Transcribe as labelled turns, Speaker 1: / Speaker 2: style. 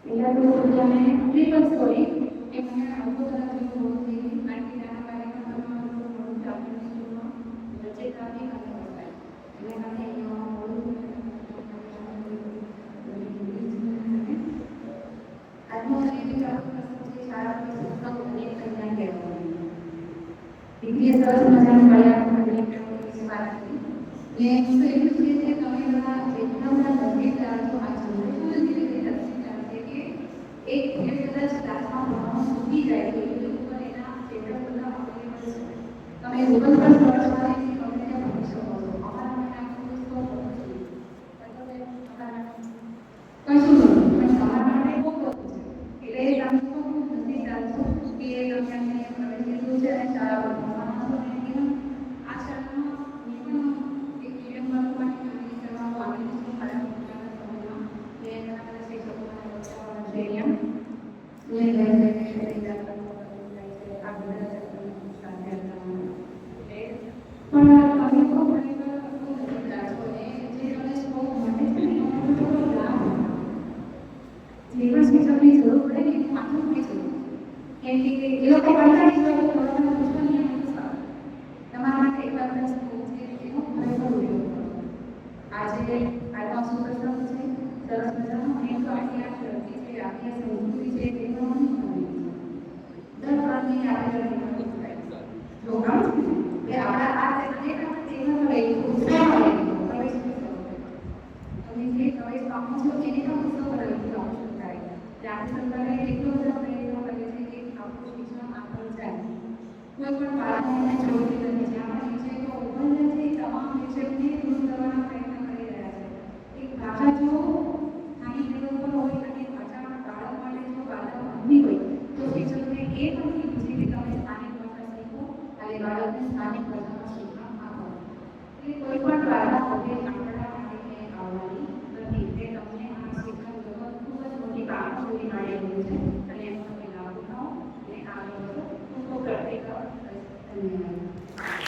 Speaker 1: એના તો તમે ટ્રિપલ સ્ટોરી એ મને આખો તરફ જેવું બહુ થઈ કારણ કે ત્યાંના કાર્યક્રમમાં મોડું જાપનીઝ સ્કૂલમાં રચેતાની અને વસાય એટલે મને મોડું આત્મહત્યાની શાળાની સંસ્થાઓ અનેક કન્યા કહેવાય દીકરીએ સરસ મજાનું કાર્યક્રમ વિશે વાત કરી મેં એટલું છે કે તમે બધા એટલા બધા નજીકદાર છો આ જનરેશન ધીરે ધીરે નજીકદાર છે કે એક કદાચ ક્લાસમાં ભણવાનું ચૂકી જાય તો યુટ્યુબ પર એના ચેપ્ટર બધા અવેલેબલ છે તમે ગૂગલ પર સર્ચ કરીને તમે ત્યાં ભણી શકો છો અમારા માટે આખું પુસ્તકો કશું નહીં પણ તમારા માટે બહુ બધું છે એટલે તમે ખૂબ નજીકદાર છો કે તમને પ્રવેશ લીધું છે અને શાળા ભણવામાં છો અને આ શાળામાં પણ એક મીડિયમ વર્ગ માટે નોંધણી કરવામાં આવેલી છે મારા પોતાના સમયમાં મેં ઘણા બધા શિક્ષકોના બચ્ચાઓના છે અહીંયા મેં ઘરે જઈને શરીર કરવાનું થાય છે આ બધા સાથે પણ તમે બહુ ખરેખર બહુ નજીકદાર છો અને જે તમને બહુ માટે છે ને એનો થોડો લાભ જેવા શિક્ષકની જરૂર પડે ને એનું માથું નથી જરૂર કેમ કે એ લોકો કંટાળી જાય તો થોડા પૂછવા નહીં સારું તમારા માટે એક વાર બહુ છે એનો ખરેખર ઉપયોગ કરો આજે આજનો શું પ્રસંગ છે સરસ મજાનો એક તો આપણી આ શક્તિ છે આપણી આ સંસ્કૃતિ છે તેનો નહીં દર પ્રાણની આપણે જો કે આપણા આ અનેક તેનો રહી ઉત્સાહ રહી પ્રવેશ તમે જે પ્રવેશ પામો છો એને પણ ઉત્સવ રહી થાય રાજ્ય સરકારે એટલો બધો પ્રયત્નો કરે છે કે આપણું શિક્ષણ આગળ જાય કોઈ પણ બાળકોને છોડી નથી જ્યાં પણ વિષયો ઉભા છે તમામ વિષયોને દૂર કરવાના પ્રયત્ન કરી રહ્યા છે એક ભાષા જો સ્થાનિક લેવલ પર હોય અને ભાષામાં બાળક માટે જો બાળક બની હોય તો શિક્ષકને એ પણ કીધું છે કે તમે સ્થાનિક ભાષા શીખો અને બાળકને સ્થાનિક ભાષામાં શીખવા આપો એટલે કોઈ પણ બાળક હવે આપણા માટે આવવાની નથી તે તમને આ શિક્ષણ જગત ખૂબ જ મોટી કામ પૂરી પાડી રહ્યું છે અને એનો તમે લાભ ઉઠાવો અને આગળ વધો ખૂબ ખૂબ ધન્યવાદ